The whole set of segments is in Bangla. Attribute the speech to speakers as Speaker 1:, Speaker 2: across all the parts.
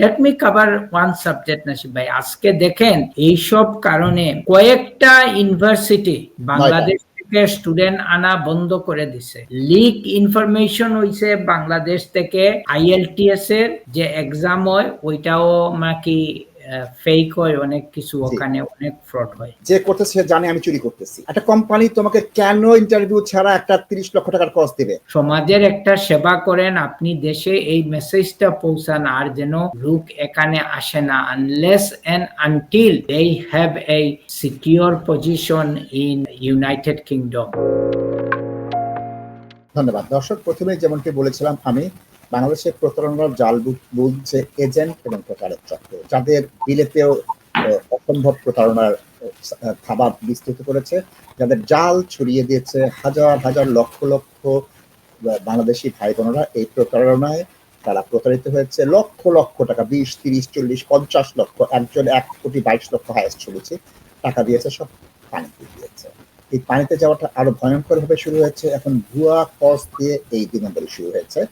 Speaker 1: Late me cover one subject Nasib ভাই। আজকে দেখেন এইসব কারণে কয়েকটা ইউনিভার্সিটি বাংলাদেশ থেকে স্টুডেন্ট আনা বন্ধ করে দিছে। লিক ইনফরমেশন হইছে বাংলাদেশ থেকে IELTS এর যে এক্সাম হয় ওইটাও নাকি ফেক হয়, অনেক কিছু ওখানে অনেক ফ্রড হয়।
Speaker 2: যে করতেছে সে জানে আমি চুরি করতেছি। একটা কোম্পানি তোমাকে কেন ইন্টারভিউ ছাড়া একটা 30 লক্ষ টাকার কস্ট দিবে?
Speaker 1: সমাজের একটা সেবা করেন আপনি, দেশে এই মেসেজটা পৌঁছান আর যেন লোক এখানে আসে না unless and until they have a secure position in United Kingdom.
Speaker 2: ধন্যবাদ। দর্শক, প্রথমে যেমনটি বলেছিলাম আমি, বাংলাদেশের প্রতারণার জাল বুঝছে এজেন্ট এবং প্রতারক চক্র, যাদের বিলেতেও অসম্ভব প্রতারণার থাবা বিস্তৃত করেছে, যাদের জাল ছড়িয়ে দিয়েছে হাজার হাজার লক্ষ লক্ষ বাংলাদেশি ভাই বোনেরা। এই প্রতারণায় তারা প্রতারিত হয়েছে লক্ষ লক্ষ টাকা, 20, 30, 40, 50 লক্ষ, একজন 1,22,00,000 হায়েস্ট শুনেছি টাকা দিয়েছে, সব পানিতে দিয়েছে। এই পানিতে যাওয়াটা আরো ভয়ঙ্কর ভাবে শুরু হয়েছে। এখন ভুয়া কস দিয়ে এই দিনগুলি শুরু হয়েছে।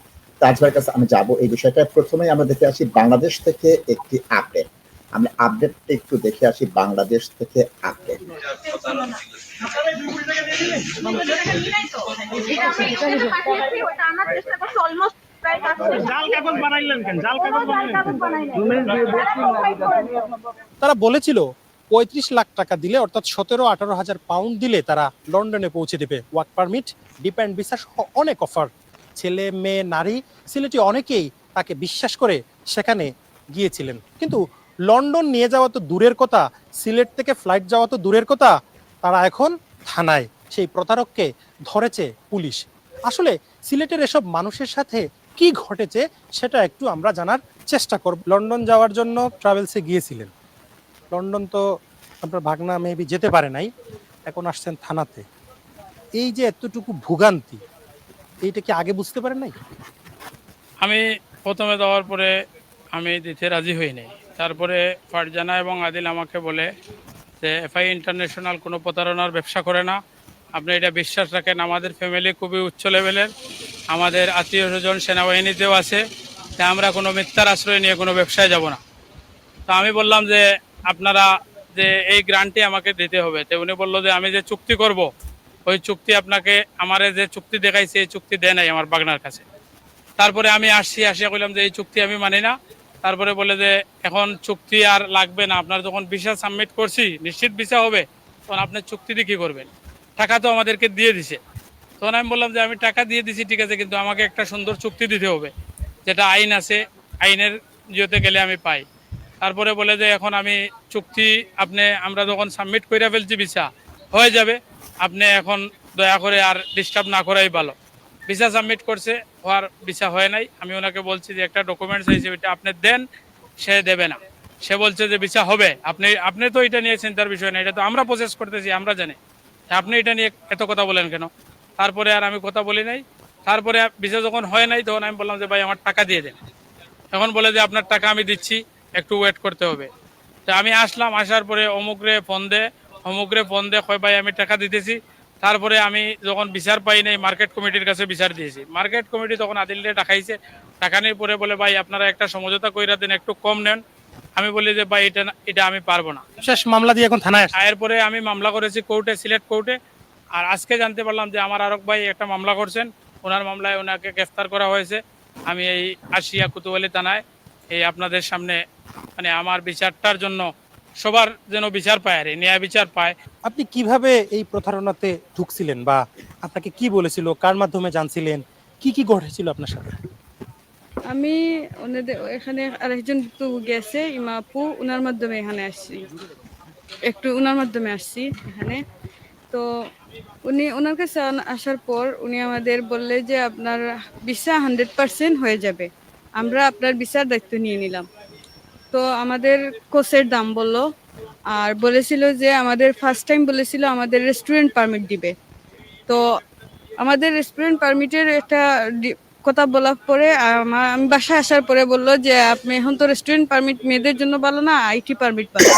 Speaker 2: তাজ ভাইয়ের কাছে আমি যাবো এই বিষয়টা। প্রথমেই আমরা দেখে আসি বাংলাদেশ থেকে একটি আপডেট। আমরা আপডেটটা একটু দেখে আসি বাংলাদেশ থেকে আপডেট।
Speaker 3: তারা বলেছিল 35 লাখ টাকা দিলে, অর্থাৎ 17-18 হাজার পাউন্ড দিলে তারা লন্ডনে পৌঁছে দেবে। ওয়ার্ক পারমিট, ডিপেন্ড ভিসা সহ অনেক অফার। ছেলে মেয়ে নারী সিলেটি অনেকেই তাকে বিশ্বাস করে সেখানে গিয়েছিলেন। কিন্তু লন্ডন নিয়ে যাওয়া তো দূরের কথা, সিলেট থেকে ফ্লাইট যাওয়া তো দূরের কথা, তারা এখন থানায়। সেই প্রতারককে ধরেছে পুলিশ। আসলে সিলেটের এসব মানুষের সাথে কি ঘটেছে সেটা একটু আমরা জানার চেষ্টা করব। লন্ডন যাওয়ার জন্য ট্রাভেলসে গিয়েছিলেন, লন্ডন তো আপনার ভাগনা মেবি যেতে পারে নাই, এখন আসছেন থানাতে। এই যে এতটুকু ভোগান্তি, এইটা কি আগে বুঝতে পারেন নাই?
Speaker 4: আমি প্রথমে দেওয়ার পরে আমি দিতে রাজি হই নাই। তারপরে ফারজানা এবং আদিল আমাকে বলে যে এফআই ইন্টারন্যাশনাল কোনো প্রতারণার ব্যবসা করে না, আপনি এটা বিশ্বাস রাখেন। আমাদের ফ্যামিলি খুবই উচ্চ লেভেলের, আমাদের আত্মীয় স্বজন সেনাবাহিনীতেও আছে, তাই আমরা কোনো মিথ্যার আশ্রয় নিয়ে কোনো ব্যবসায় যাব না। তো আমি বললাম যে আপনারা যে এই গ্রান্টটি আমাকে দিতে হবে। তো উনি বললো যে আমি যে চুক্তি করব ওই চুক্তি আপনাকে, আমার যে চুক্তি দেখাইছে এই চুক্তি দেয় নাই আমার বাগনার কাছে। তারপরে আমি আসিয়া বললাম যে এই চুক্তি আমি মানি না। তারপরে বলে যে এখন চুক্তি আর লাগবে না, আপনার যখন ভিসা সাবমিট করছি নিশ্চিত ভিসা হবে, তখন আপনার চুক্তি দিয়ে কী করবেন, টাকা তো আমাদেরকে দিয়ে দিছে। তখন আমি বললাম যে আমি টাকা দিয়ে দিছি ঠিক আছে, কিন্তু আমাকে একটা সুন্দর চুক্তি দিতে হবে, যেটা আইন আছে, আইনের ইয়েতে গেলে আমি পাই। তারপরে বলে যে এখন আমি চুক্তি আমরা যখন সাবমিট করে ফেলছি ভিসা হয়ে যাবে, আপনি এখন দয়া করে আর ডিস্টার্ব না করাই ভালো। ভিসা সাবমিট করছে, হওয়ার ভিসা হয় নাই। আমি ওনাকে বলছি যে একটা ডকুমেন্টস হয়েছে ওইটা আপনি দেন, সে দেবে না। সে বলছে যে ভিসা হবে, আপনি তো এটা নিয়ে চিন্তার বিষয় না, এটা তো আমরা প্রসেস করতেছি, আমরা জানি, আপনি এটা নিয়ে এত কথা বলেন কেন। তারপরে আর আমি কথা বলি নাই। তারপরে ভিসা যখন হয় নাই তখন আমি বললাম যে ভাই আমার টাকা দিয়ে দেন। এখন বলে যে আপনার টাকা আমি দিচ্ছি, একটু ওয়েট করতে হবে। তো আমি আসলাম, আসার পরে অমুকরে ফোন দে কয় ভাই আমি টাকা দিতেছি। তারপরে আমি যখন বিচার পাই নাই মার্কেট কমিটির কাছে বিচার দিয়েছি। মার্কেট কমিটি তখন আদিলরে ডাকাইছে, টাকানির পরে বলে ভাই আপনারা একটা সমঝোতা কইরা দেন, একটু কম নেন। আমি বলি যে ভাই এটা আমি পারবো না।
Speaker 3: শেষ মামলা দিয়ে এখন থানায় আসছে।
Speaker 4: এরপরে আমি মামলা করেছি কোর্টে, সিলেট কোর্টে। আর আজকে জানতে পারলাম যে আমার আরক ভাই একটা মামলা করছেন, ওনার মামলায় ওনাকে গ্রেফতার করা হয়েছে। আমি এই আশিয়া কুতুবালি থানায় এই আপনাদের সামনে মানে আমার বিচারটার জন্য সবার যেন বিচার পায়, আর ন্যায় বিচার পায়।
Speaker 3: আপনি কিভাবে এই প্রতারণাতে ঢুকছিলেন, বা আপনাকে কি বলেছিল, কার মাধ্যমে জানছিলেন, কি কি ঘটেছিল আপনার সাথে?
Speaker 5: আমি ওনাদের এখানে আরেকজন তো গেছে ইমাপু, ওনার মাধ্যমে এখানে আসছি, একটু ওনার মাধ্যমে আসছি এখানে। তো উনি ওনার কাছে আসার পর উনি আমাদের বললে যে আপনার ভিসা 100% হয়ে যাবে, আমরা আপনার ভিসার দায়িত্ব নিয়ে নিলাম। তো আমাদের কোর্সের দাম বললো, আর বলেছিল যে আমাদের ফার্স্ট টাইম বলেছিল আমাদের রেস্টুরেন্ট পারমিট দিবে। তো আমাদের রেস্টুরেন্ট পারমিটের একটা কথা বলার পরে আমি বাসায় আসার পরে বললো যে আপনি এখন তো রেস্টুরেন্ট পারমিট মেয়েদের জন্য ভালো না, আইটি পারমিট ভালো।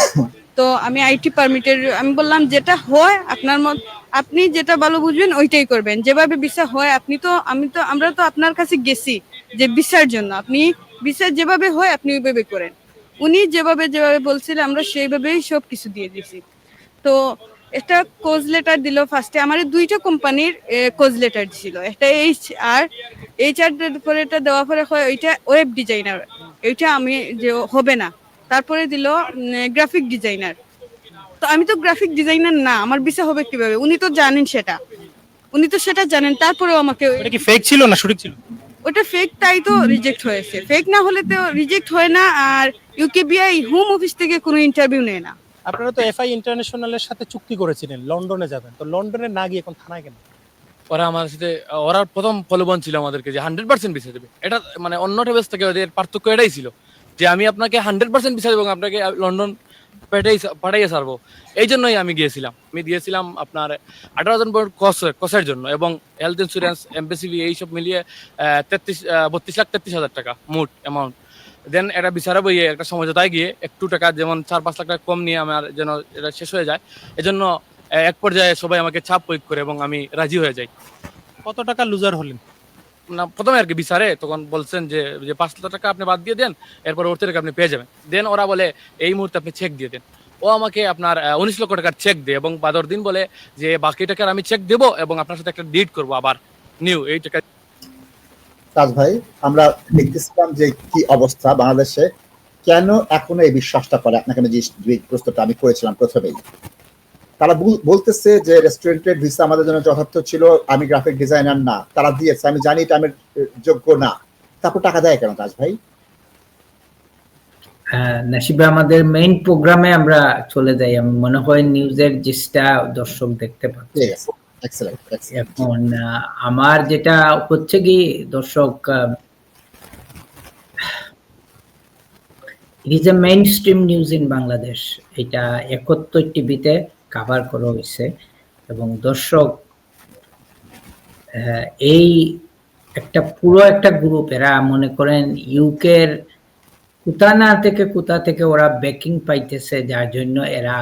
Speaker 5: তো আমি আইটি পারমিটের আমি বললাম যেটা হয় আপনি যেটা ভালো বুঝবেন ওইটাই করবেন, যেভাবে ভিসা হয়। আমরা তো আপনার কাছে গেছি যে ভিসার জন্য, আপনি ভিসা যেভাবে হয় আপনি ওইভাবে করেন। উনি যেভাবে যেভাবে বলছিলেন আমরা সেইভাবেই সব কিছু দিয়ে দিছি। তো একটা কোজ লেটার দিল ফার্স্টে, আমার দুইটা কোম্পানির কোজ লেটার ছিল, একটা HR পরে এটা দেওয়ার পরে হয় ওইটা ওয়েব ডিজাইনার, ওইটা আমি যে হবে না। তারপরে দিল গ্রাফিক ডিজাইনার। তো আমি তো গ্রাফিক ডিজাইনার না, আমার ভিসা হবে কিভাবে? উনি তো জানেন সেটা, উনি তো সেটা জানেন, তারপরেও আমাকে
Speaker 3: এটা কি ফেক ছিল না সঠিক ছিল?
Speaker 5: ওটা ফেক, তাই তো রিজেক্ট হয়েছে। ফেক না হলে তো রিজেক্ট হয় না। আর ইউকেবিআই হোম অফিস থেকে কোনো ইন্টারভিউ নেয় না।
Speaker 3: আপনারা তো এফআই ইন্টারন্যাশনালের সাথে চুক্তি করেছিলেন লন্ডনে যাবেন, তো লন্ডনে না গিয়ে এখন থানায় কেন?
Speaker 6: ওরা আমার সাথে, ওরা প্রথম প্রলোভন ছিল আমাদেরকে যে 100% ভিসা দেবে। এটা মানে অন্য ট্রাভেলস থেকে ওদের পার্থক্য এটাই ছিল যে আমি আপনাকে 100% ভিসা দেবো এবং আপনাকে লন্ডন পাঠাইয়ে ছাড়বো। এই জন্যই আমি গিয়েছিলাম। আমি দিয়েছিলাম আপনার 18,000 কসের জন্য এবং হেলথ ইন্স্যুরেন্স, এমবেসিবি এইসব মিলিয়ে 32,33,000 টাকা মোট অ্যামাউন্ট। দেন এটা বিচারে বইয়ে একটা সমঝোতায় গিয়ে একটু টাকা, যেমন 4-5 লাখ টাকা কম নিয়ে আমার যেন এটা শেষ হয়ে যায়, এজন্য এক পর্যায়ে সবাই আমাকে চাপ প্রয়োগ করে এবং আমি রাজি হয়ে যাই।
Speaker 3: কত টাকা লুজার হলেন?
Speaker 6: না, প্রথমে আর কি বিচারে তখন বলছেন যে 5 লাখ টাকা আপনি বাদ দিয়ে দেন, এরপর ওর থেকে আপনি পেয়ে যাবেন। দেন ওরা বলে এই মুহূর্তে আপনি চেক দিয়ে দেন। ও আমাকে আপনার 19 লক্ষ টাকার চেক দেয় এবং বাদর দিন বলে যে বাকি টাকার আমি চেক দেবো এবং আপনার সাথে একটা ডিড করবো আবার নিউ এই টাকা।
Speaker 2: তাজ ভাই, আমরা দেখতেছিলাম যে কি অবস্থা বাংলাদেশে, কেন এখনো এই বিশ্বাসটা করে আপনাকে আমি যে প্রশ্নটা আমি করেছিলাম প্রথমেই। তারা বলতেছে যে রেস্টুরেন্টের ভিসা আমাদের জন্য যথার্থ ছিল, আমি গ্রাফিক ডিজাইনার না, তারা দিয়েছে, আমি জানি এটা আমি যোগ্য না, তারপর টাকা দেয় কেন তাজ ভাই?
Speaker 1: নাসিবা, আমাদের মেইন প্রোগ্রামে আমরা চলে যাই। আমি মনে হয় নিউজের জিসটা দর্শক দেখতে পাচ্ছে।
Speaker 2: ঠিক আছে, এক্সেলেন্ট।
Speaker 1: এখন আমার যেটা হচ্ছে কি দর্শক, it is a main stream news in Bangladesh. এটা 71 টিভিতে কভার করা হয়েছে এবং দর্শক এই একটা পুরো একটা গ্রুপ, এরা মনে করেন ইউকের কোথা থেকে ওরা ব্যাকিং পাইতেছে, যার জন্য এরা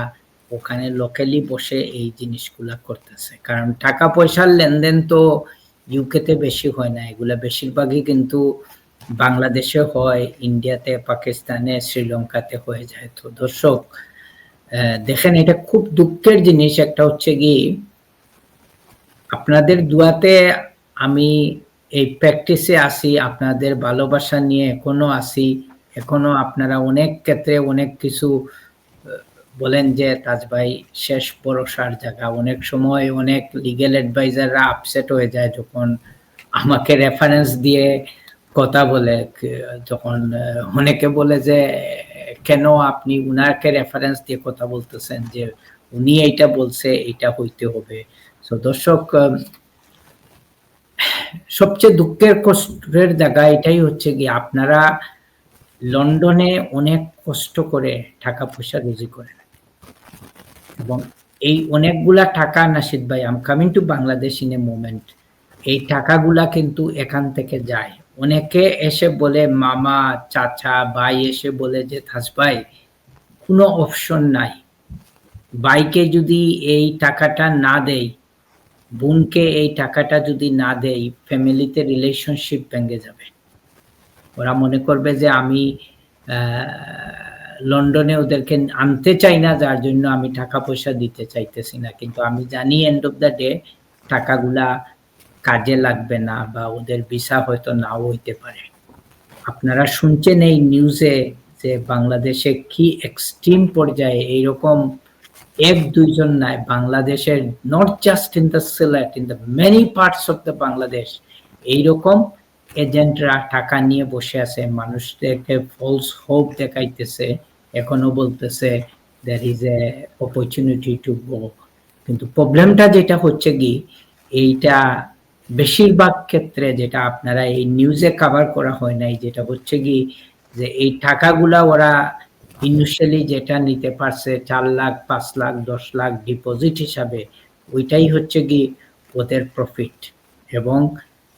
Speaker 1: ওখানে লোকালি বসে এই জিনিসগুলা করতেছে। কারণ টাকা পয়সার লেনদেন তো ইউকেতে বেশি হয় না, এগুলা বেশিরভাগই কিন্তু বাংলাদেশে হয়, ইন্ডিয়াতে, পাকিস্তানে, শ্রীলঙ্কাতে হয়ে যায়। তো দর্শক দেখেন, এটা খুব দুঃখের জিনিস। একটা হচ্ছে কি, আপনাদের দুয়াতে আমি এই প্র্যাকটিসে আসি, আপনাদের ভালোবাসা নিয়ে এখনো আসি। এখনো আপনারা অনেক ক্ষেত্রে অনেক কিছু বলেন যে তাজ ভাই শেষ ভরসার জায়গা। অনেক সময় অনেক লিগ্যাল অ্যাডভাইজাররা আপসেট হয়ে যায় যখন আমাকে রেফারেন্স দিয়ে কথা বলে, যখন অনেকে বলে যে কেন আপনি উনাকে রেফারেন্স দিয়ে কথা বলতেছেন, যে উনি এইটা বলছে এটা হইতে হবে। তো দর্শক, সবচেয়ে দুঃখের কষ্টের জায়গা এটাই হচ্ছে কি, আপনারা লন্ডনে অনেক কষ্ট করে টাকা পয়সা রুজি করেন এবং এই অনেকগুলা টাকা, নাশিদ ভাই, I am coming to Bangladesh in a moment, এই টাকাগুলা কিন্তু এখান থেকে যায়। অনেকে এসে বলে, মামা, চাচা, ভাই এসে বলে যে তাজ ভাই কোনো অপশন নাই, ভাইকে যদি এই টাকাটা না দেই, বোনকে এই টাকাটা যদি না দেই, ফ্যামিলিতে রিলেশনশিপ ভেঙে যাবে। ওরা মনে করবে যে আমি লন্ডনে ওদেরকে আনতে চাই না, যার জন্য আমি টাকা পয়সা দিতে চাইতেছি না। কিন্তু আমি জানি এন্ড অফ দ্য ডে টাকাগুলা কাজে লাগবে না, বা ওদের ভিসা হয়তো নাও হইতে পারে। আপনারা শুনছেন এই নিউজে যে বাংলাদেশে কি এক্সট্রিম পর্যায়ে, এইরকম 1-2 নাই, বাংলাদেশের not just in the Sylhet, in the many parts of the Bangladesh এইরকম এজেন্টরা টাকা নিয়ে বসে আছে, মানুষদেরকে ফলস হোপ দেখাইতেছে, এখনো বলতেছে there is a opportunity to go। কিন্তু প্রবলেমটা যেটা হচ্ছে কি, এইটা বেশিরভাগ ক্ষেত্রে যেটা আপনারা এই নিউজে কভার করা হয় নাই, যেটা হচ্ছে কি, যে এই টাকাগুলা ওরা ইনিশিয়ালি যেটা নিতে পারছে 4 লাখ, 5 লাখ, 10 লাখ ডিপোজিট হিসাবে, ওইটাই হচ্ছে কি ওদের প্রফিট। এবং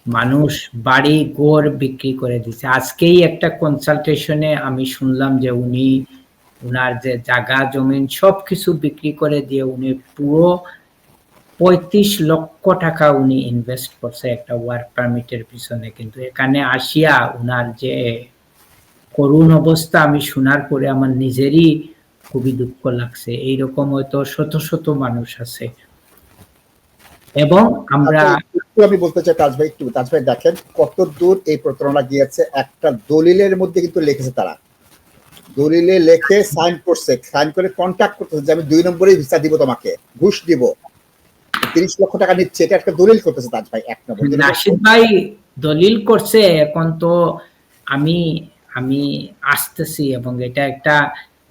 Speaker 1: মানুষ বাড়ি ঘর বিক্রি করে দিচ্ছে। আজকেই একটা কনসালটেশনে আমি শুনলাম যে উনার যে জায়গা জমিন সবকিছু বিক্রি করে দিয়ে উনি পুরো 35 লক্ষ টাকা উনি ইনভেস্ট করছে একটা ওয়ার্ক পারমিটের পিছনে। কিন্তু এখানে আসিয়া উনার যে করুণ অবস্থা আমি শোনার পরে আমার নিজেরই খুবই দুঃখ লাগছে। এইরকম হয়তো শত শত মানুষ আছে এবং আমরা
Speaker 2: একটু আমি বলতে চাই তাজ ভাই দেখেন কত দূর এই প্রতারণা গিয়েছে। একটা দলিলের মধ্যে কিন্তু লিখেছে, তারা দলিলে লেখে সাইন করছে, সাইন করে কন্ট্যাক্ট করতেছে যে আমি 2 নম্বরে ভিসা দিব, তোমাকে ঘুষ দিব, 30 লক্ষ টাকা নিচ্ছে, এটা একটা দলিল করতেছে তাজ ভাই। 1 নম্বর
Speaker 1: নাশিদ ভাই দলিল করছে। এখন তো আমি আমি আসতেছি এবং এটা একটা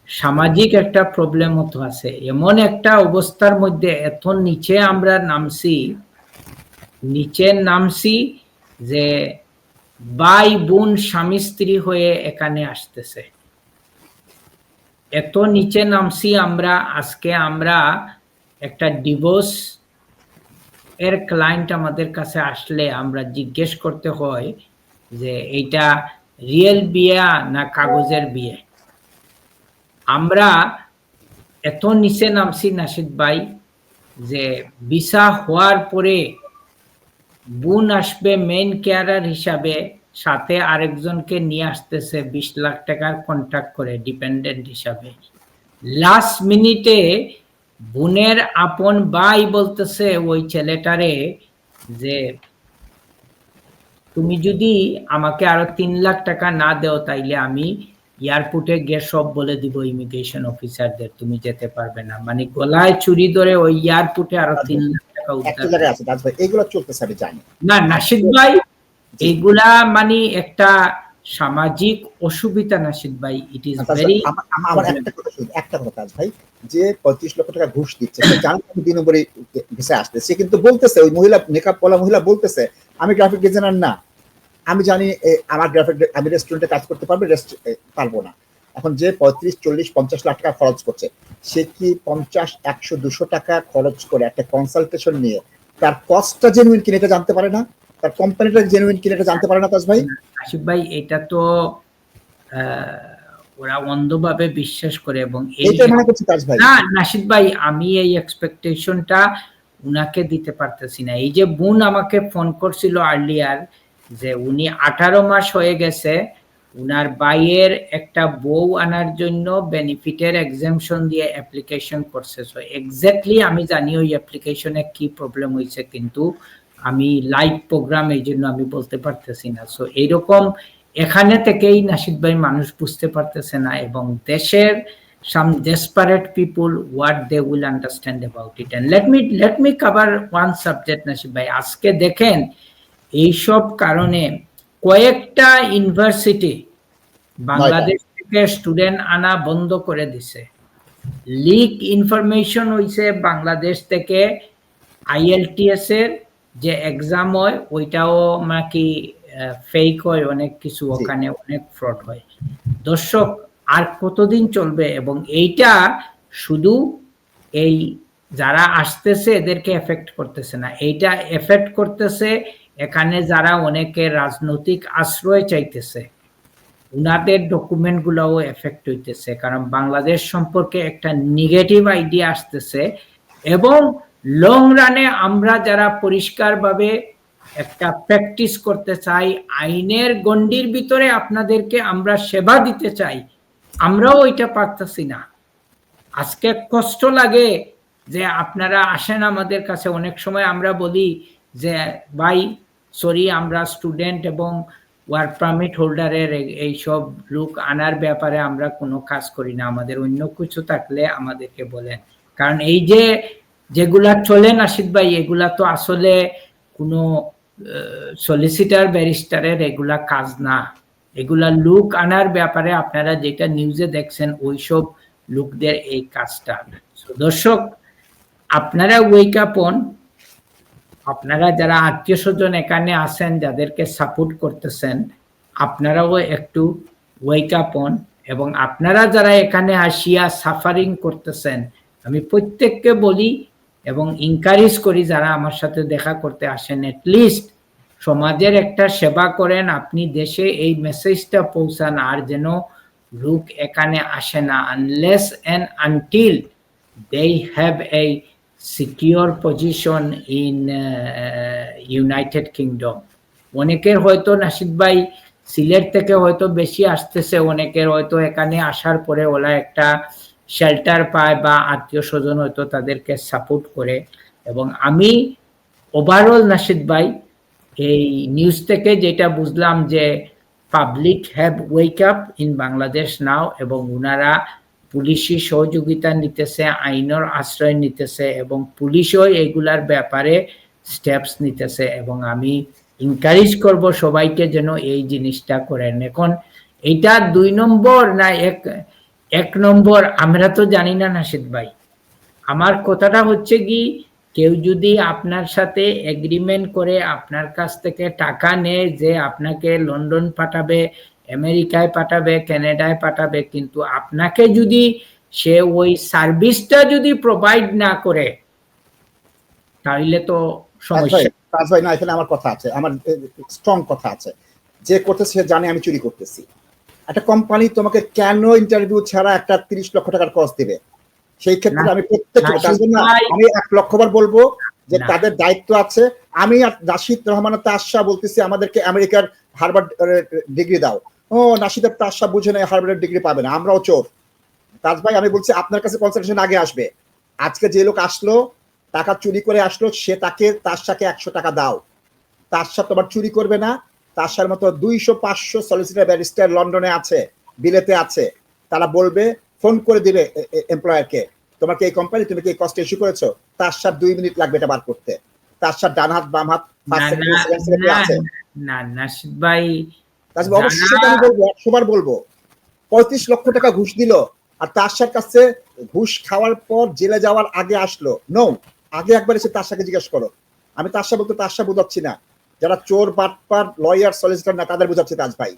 Speaker 1: সামাজিক একটা প্রবলেম তো আছে। এমন একটা অবস্থার মধ্যে এত নিচে আমরা নামছি যে ভাই বোন স্বামী স্ত্রী হয়ে এখানে আসতেছে। এত নিচে নামছি আমরা। আজকে আমরা একটা ডিভোর্স এর ক্লায়েন্ট আমাদের কাছে আসলে আমরা জিজ্ঞেস করতে হয় যে এইটা রিয়েল বিয়ে না কাগজের বিয়ে। আমরা এত নিচে নামছি নাশিদ ভাই যে ভিসা হওয়ার পরে বোন আসবে মেইন কেয়ারার হিসাবে, সাথে আরেকজনকে নিয়ে আসতেছে 20 লাখ টাকার কন্ট্রাক্ট করে ডিপেন্ডেন্ট হিসাবে। লাস্ট মিনিটে বোনের আপন ভাই বলতেছে ওই ছেলেটারে যে তুমি যদি আমাকে আরো 3 লাখ টাকা না দেও তাইলে আমি এয়ারপোর্টে গিয়ে সব বলে দিব ইমিগ্রেশন অফিসারদের, তুমি যেতে পারবে না। মানে গলায় চুরি ধরে ওই এয়ারপোর্টে আরো 3 লাখ টাকা
Speaker 2: একটা জায়গায় আছে তাজ ভাই, এগুলো চলতেছে আমি জানি
Speaker 1: না নাশিদ ভাই। এইগুলা মানে একটা সামাজিক অসুবিধা নাশিদ ভাই। ইট ইজ ভেরি
Speaker 2: আমার একটা কথা তাজ ভাই, যে 35 লক্ষ টাকা ঘুষ দিচ্ছে সে জানে আমি 2 নম্বরে ভিসা আসতে, সে কিন্তু বলতেছে, ওই মহিলা মেকআপ পলা মহিলা বলতেছে আমি গ্রাফিক ডিজাইনার না, আমি জানি আমার আমি রেস্টুরেন্টে কাজ করতে পারবো না। এখন যে 35, 40, 50 লাখ টাকা খরচ করছে, সে কি 50, 100, 200 টাকা খরচ করে একটা কনসালটেশন নিয়ে তার কস্টটা জেনুইন কিনা এটা জানতে পারে না, তার কোম্পানিটা জেনুইন কিনা এটা জানতে পারে না তাজ ভাই?
Speaker 1: আসিফ ভাই এটা তো ওরা অন্ধভাবে বিশ্বাস করে এবং
Speaker 2: এইটাই মনে করছি তাজ ভাই।
Speaker 1: না নাশিদ ভাই আমি এই এক্সপেকটেশনটা উনাকে দিতে পারতেছি না। এই যে বোন আমাকে ফোন করছিল আর্লিয়ার যে উনি 18 মাস হয়ে গেছে, উনার ভাইয়ের একটা বউ আনার জন্য বেনিফিটের এক্সাম্পশন দিয়ে অ্যাপ্লিকেশন করছে। সো এক্স্যাক্টলি আমি জানি ওই অ্যাপ্লিকেশনে কি প্রবলেম হয়েছে, কিন্তু আমি লাইভ প্রোগ্রাম এই জন্য আমি বলতে পারতেছি না। সো এইরকম এখানে থেকেই নাশিদ ভাই মানুষ বুঝতে পারতেছে না এবং দেশের some desperate people what they will understand about it. And let me cover one subject nasheed ভাই। আজকে দেখেন এইসব কারণে কয়েকটা ইউনিভার্সিটি বাংলাদেশ থেকে স্টুডেন্ট আনা বন্ধ করে দিছে। লিক ইনফরমেশন হইছে বাংলাদেশ থেকে IELTS এর যে এক্সাম হয় ওইটাও নাকি ফেক হয়, অনেক কিছু ওখানে অনেক ফ্রড হয়। দর্শক আর কতদিন চলবে? এবং এইটা শুধু এই যারা আসতেছে এদেরকে এফেক্ট করতেছে না, এইটা এফেক্ট করতেছে এখানে যারা অনেকে রাজনৈতিক আশ্রয় চাইতেছে উনাদের ডকুমেন্ট গুলাও এফেক্ট হইতেছে, কারণ বাংলাদেশ সম্পর্কে একটা নেগেটিভ আইডিয়া আসতেছে। এবং লং রানে আমরা যারা পরিষ্কারভাবে একটা প্র্যাকটিস করতে চাই, আইনের গণ্ডির ভিতরে আপনাদেরকে আমরা সেবা দিতে চাই, আমরাও ওইটা পারতেছি না। আজকে কষ্ট লাগে যে আপনারা আসেন আমাদের কাছে, অনেক সময় আমরা বলি যে ভাই সরি আমরা স্টুডেন্ট এবং ওয়ার্ক পারমিট হোল্ডারের এইসব লোক আনার ব্যাপারে আমরা কোনো কাজ করি না, আমাদের অন্য কিছু থাকলে আমাদেরকে বলেন। কারণ এই যে যেগুলা চলে নাশিদ ভাই এগুলা তো আসলে কোনো সলিসিটার ব্যারিস্টারের এগুলা কাজ না, এগুলা লোক আনার ব্যাপারে আপনারা যেটা নিউজে দেখছেন ওইসব লোকদের এই কাজটা। দর্শক আপনারা ওয়েক আপ হন, আপনারা যারা আত্মীয় স্বজন এখানে আছেন যাদেরকে সাপোর্ট করতেছেন আপনারাও একটু ওয়েক আপ হন, এবং আপনারা যারা এখানে আসিয়া সাফারিং করতেছেন আমি প্রত্যেককে বলি এবং এনকারেজ করি যারা আমার সাথে দেখা করতে আসেন এটলিস্ট সমাজের একটা সেবা করেন, আপনি দেশে এই মেসেজটা পৌঁছান আর যেন লোক এখানে আসে না unless and until they have a secure position in United Kingdom. অনেকের হয়তো নাশিদ ভাই সিলেট থেকে হয়তো বেশি আসতেছে, অনেকের হয়তো এখানে আসার পরে ওরা একটা শেল্টার পায় বা আত্মীয় স্বজন হয়তো তাদেরকে সাপোর্ট করে। এবং আমি ওভারঅল নাশিদ ভাই এই নিউজ থেকে যেটা বুঝলাম যে public have woke up in Bangladesh now, এবং ওনারা পুলিশি সহযোগিতা নিতেছে, আইনের আশ্রয় নিতেছে, এবং পুলিশও এগুলার ব্যাপারে স্টেপস নিতেছে। এবং আমি এনকারেজ করব সবাইকে যেন এই জিনিসটা করেন। এখন এইটা 2 নম্বর না এক নম্বর আমরা তো জানি না নাশিদ ভাই। আমার কথাটা হচ্ছে কি, কেউ যদি আপনার সাথে এগ্রিমেন্ট করে আপনার কাছ থেকে টাকা নেয় যে আপনাকে লন্ডন পাঠাবে, আমেরিকায় পাঠাবে, কানাডায় পাঠাবে, কিন্তু আপনাকে যদি সে ওই সার্ভিসটা যদি প্রোভাইড না করে তাহলে তো সমস্যা।
Speaker 2: তাজ ভাই না, এখানে আমার কথা আছে, আমার স্ট্রং কথা আছে। যে করতেছে সে জানে আমি চুরি করতেছি। একটা কোম্পানি তোমাকে কেন ইন্টারভিউ ছাড়া একটা 30 লক্ষ টাকার কস্ট দিবে? সেই ক্ষেত্রে আমি আমি 1 লক্ষ বার বলবো যে তাদের দায়িত্ব আছে। আমি নাশিদ রহমান তাশা বলতেছি আমাদেরকে আমেরিকার হার্ভার্ড ডিগ্রি দাও। ও নাশিদের তাশা বুঝে নেই, হার্ভার্ডের ডিগ্রি পাবে না, আমরাও চোর। তাজ ভাই আমি বলছি আপনার কাছে কনসালটেশন আগে আসবে। আজকে যে লোক আসলো টাকা চুরি করে আসলো, সে তাকে তাশাকে 100 টাকা দাও। তাশা তোমার চুরি করবে না। তাশার মতো 200-500 সলিসিটর ব্যারিস্টার লন্ডনে আছে, বিলেতে আছে, তারা বলবে, ফোন করে দিবে এমপ্লয়ারকে, তোমাকে এই কোম্পানি, তুমি কি এই কস্ট ইস্যু করেছো? তাশার 2 মিনিট লাগবে এটা বার করতে। তাশার ডান হাত বাম হাত ফার্স্ট সেকেন্ড সেকেন্ড আছে
Speaker 1: না নাশিদ ভাই,
Speaker 2: অবশ্যই আমি বলবো, 100 বার বলবো। 35 লক্ষ টাকা ঘুষ দিল, আর তাশার কাছে ঘুষ খাওয়ার পর জেলে যাওয়ার আগে আসলো। নো, আগে একবার এসে তাশাকে জিজ্ঞেস করো। আমি তাশা বলতে তাশা বোঝাচ্ছি না, যারা চোর বাটপার লয়ার সলিসিটর না তাদের বোঝাচ্ছি তাজ ভাই।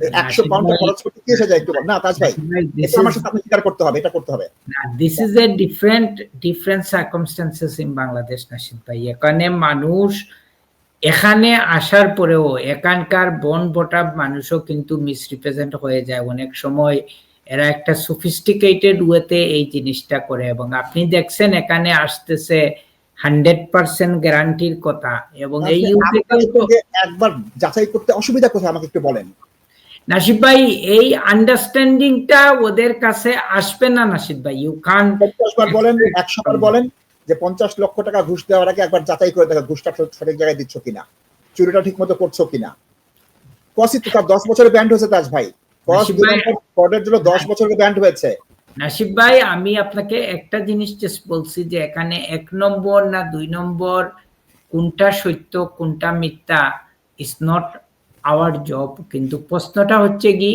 Speaker 2: 100 পাউন্ড খরচ করতে কি এসে যায় একটু না তাজ ভাই? এটা আমার সাথে আপনি স্বীকার করতে হবে, এটা করতে হবে।
Speaker 1: This is a different circumstances in Bangladesh nasheed ভাই। এখানে মানুষ এখানে আসার পরেও এখানকার বন বটা মানুষও কিন্তু মিসরিপ্রেজেন্ট হয়ে যায় অনেক সময়। এরা একটা সোফিস্টিকেটেড ওয়েতে এই জিনিসটা করে, এবং আপনি দেখছেন এখানে আসতেছে 100% গ্যারান্টির কথা। এবং এই
Speaker 2: একবার যাচাই করতে অসুবিধা কোথায় আমাকে একটু বলেন
Speaker 1: নাশিদ ভাই? এই আন্ডারস্ট্যান্ডিংটা ওদের কাছে আসবে না নাশিদ ভাই। ইউ কান
Speaker 2: 50 বার বলেন, 100 বার বলেন যে 50 লক্ষ টাকা ঘুষ দেওয়ার আগে একবার যাচাই করে দেখো ঘুষটা সঠিক জায়গায় দিচ্ছ কিনা, চুরিটা ঠিক মতো করছো কিনা। কসি তো 10 বছরে ব্যান্ড হয়েছে তাজ ভাই, কস ফ্রডের জন্য 10 বছরের ব্যান্ড হয়েছে।
Speaker 1: নাশিদ ভাই আমি আপনাকে একটা জিনিস জাস্ট বলছি যে এখানে 1 নম্বর না 2 নম্বর কোনটা সত্য কোনটা মিথ্যা ইজ নট আওয়ার জব। কিন্তু প্রশ্নটা হচ্ছে কি,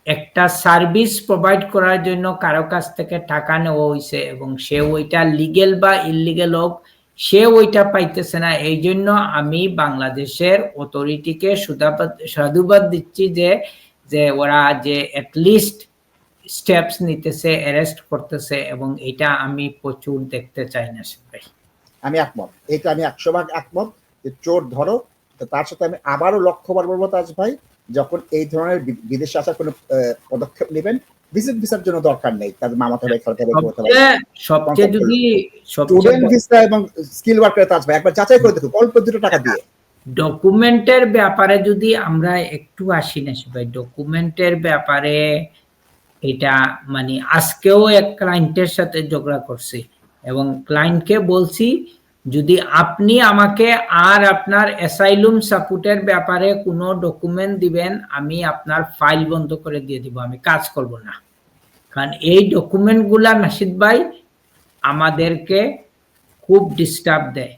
Speaker 1: একটা সার্ভিস প্রোভাইড করার জন্য কারো কাছ থেকে টাকা নেওয়া হয়েছে এবং সে ওইটা লিগেল বা ইললিগেল হোক, সে ওইটা পাইতেছে না। এই জন্য আমি বাংলাদেশের অথরিটিকে সাধুবাদ দিচ্ছি যে ওরা যে অ্যাটলিস্ট স্টেপস নিতেছে, অ্যারেস্ট করতেছে, এবং এটা আমি প্রচুর দেখতে চাই না ভাই।
Speaker 2: আমি একমত, এটা আমি 100 ভাগ একমত যে চোর ধরো। তার সাথে আমি আবারও লক্ষ্যবার বলবো তাজ ভাই, যখন এই ধরনের বিদেশে আসার কোনো পদক্ষেপ নেবেন, ভিজিট ভিসার জন্য দরকার নেই। তাদের মামাতো ভাই
Speaker 1: সবচেয়ে যদি
Speaker 2: স্টুডেন্ট ভিসা এবং স্কিল ওয়ার্কার তাজ ভাই একবার যাচাই করে দেখুন অল্প 2 টাকা দিয়ে।
Speaker 1: ডকুমেন্টের ব্যাপারে যদি আমরা একটু আসি না ভাই, ডকুমেন্টের ব্যাপারে এটা মানে আজকেও এক ক্লায়েন্টের সাথে ঝগড়া করছি এবং ক্লায়েন্টকে বলছি যদি আপনি আমাকে আর আপনার অ্যাসাইলুম সাপোর্টের ব্যাপারে কোনো ডকুমেন্ট দিবেন, আমি আপনার ফাইল বন্ধ করে দিয়ে দিব, আমি কাজ করব না। কারণ এই ডকুমেন্টগুলা নাশিদ ভাই আমাদেরকে খুব ডিস্টার্ব দেয়।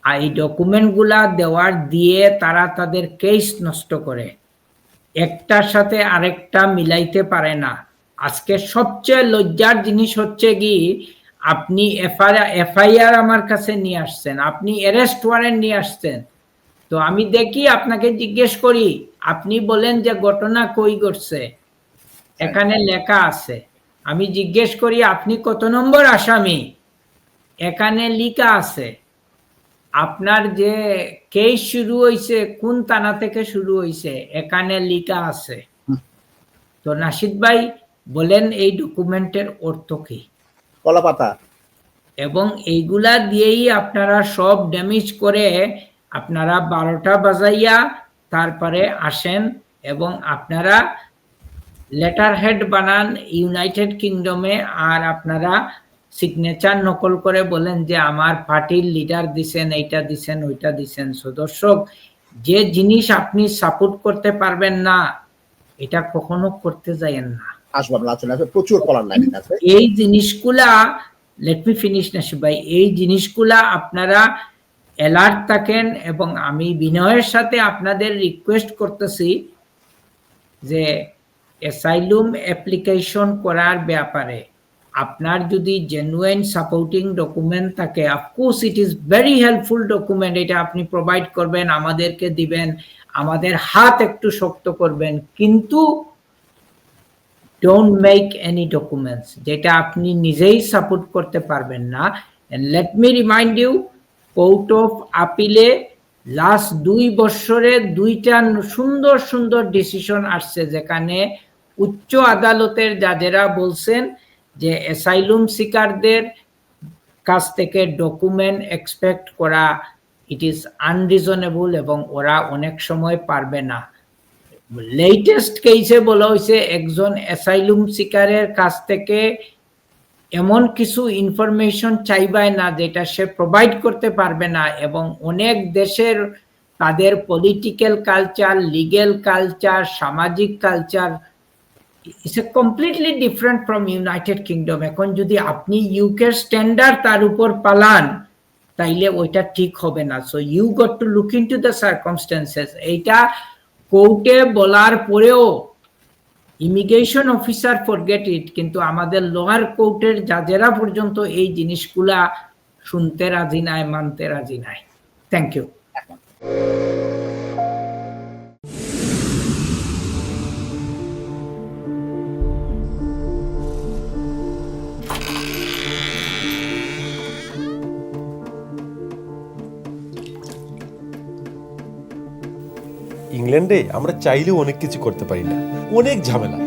Speaker 1: আর এই ডকুমেন্টগুলা দেওয়ার দিয়ে তারা তাদের কেস নষ্ট করে, একটার সাথে আরেকটা মিলাইতে পারে না। আজকে সবচেয়ে লজ্জার জিনিস হচ্ছে কি, আপনি এফআইআর আমার কাছে নিয়ে আসছেন, আপনি অ্যারেস্ট ওয়ারেন্ট নিয়ে আসছেন, তো আমি দেখি আপনাকে জিজ্ঞেস করি, আপনি বলেন যে ঘটনা কই ঘটছে, এখানে লেখা আছে। আমি জিজ্ঞেস করি আপনি কত নম্বর আসামি, এখানে লেখা আছে। আপনার যে কেস শুরু হয়েছে কোন থানা থেকে শুরু হয়েছে এখানে লেখা আছে। তো নাশিদ ভাই বলেন এই ডকুমেন্টের অর্থ কি?
Speaker 2: কলাপাতা।
Speaker 1: এবং এইগুলা দিয়েই আপনারা সব ড্যামেজ করে আপনারা 12টা বাজাইয়া তারপরে আসেন এবং আপনারা লেটার হেড বানান ইউনাইটেড কিংডমে, আর আপনারা সিগনেচার নকল করে বলেন যে আমার পার্টির লিডার দিছেন, এইটা দিছেন, ওইটা দিছেন। সো দর্শক, যে জিনিস আপনি সাপোর্ট করতে পারবেন না, এটা কখনো করতে যাইয়েন না।
Speaker 2: আসবো আমরা আলোচনা, প্রচুর কলার লাইন আছে।
Speaker 1: এই জিনিসগুলা, লেট মি ফিনিশ নাসিব ভাই, এই জিনিসগুলা আপনারা অ্যালার্ট থাকেন। এবং আমি বিনয়ের সাথে আপনাদের রিকোয়েস্ট করতেছি যে অ্যাসাইলুম অ্যাপ্লিকেশন করার ব্যাপারে আপনার যদি জেনুইন সাপোর্টিং ডকুমেন্ট থাকে, of course it is very helpful document, এটা আপনি প্রোভাইড করবেন, আমাদেরকে দিবেন, আমাদের হাত একটু শক্ত করবেন, কিন্তু don't make any documents যেটা আপনি নিজেই সাপোর্ট করতে পারবেন না। and let me remind you, court of আপিলে লাস্ট 2 বছরে 2টা সুন্দর সুন্দর ডিসিশন আসছে, যেখানে উচ্চ আদালতের জাজেরা বলছেন যে অ্যাসাইলুম সিকারদের কাছ থেকে ডকুমেন্ট এক্সপেক্ট করা ইট ইজ আনরিজনেবল এবং ওরা অনেক সময় পারবে না। লেটেস্ট কেসে বলা হয়েছে একজন অ্যাসাইলুম সিকারের কাছ থেকে এমন কিছু ইনফরমেশন চাইবাই না যেটা সে প্রোভাইড করতে পারবে না, এবং অনেক দেশের তাদের পলিটিক্যাল কালচার, লিগ্যাল কালচার, সামাজিক culture it's a completely different from United kingdom. এখন যদি আপনি ইউকের স্ট্যান্ডার্ড তার উপর পালান, তাইলে ওইটা ঠিক হবে না। So you got to look into the circumstances. এইটা কোর্টে বলার পরেও ইমিগ্রেশন অফিসার ফরগেট ইট, কিন্তু আমাদের লোয়ার কোর্টের জাজেরা পর্যন্ত এই জিনিসগুলা শুনতে রাজি নাই, মানতে রাজি নাই। Thank you.
Speaker 7: ইংল্যান্ডে আমরা চাইলেও অনেক কিছু করতে পারি না, অনেক ঝামেলা।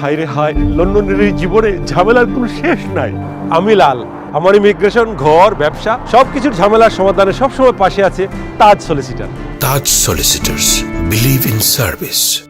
Speaker 7: হায় রে হায়, লন্ডনের এই জীবনে ঝামেলার কোনো শেষ নাই। আমি লাল, আমার ইমিগ্রেশন, ঘর, ব্যবসা সবকিছুর ঝামেলার সমাধানে সবসময় পাশে আছে তাজ solicitor.
Speaker 8: Taj Solicitors. Believe in service.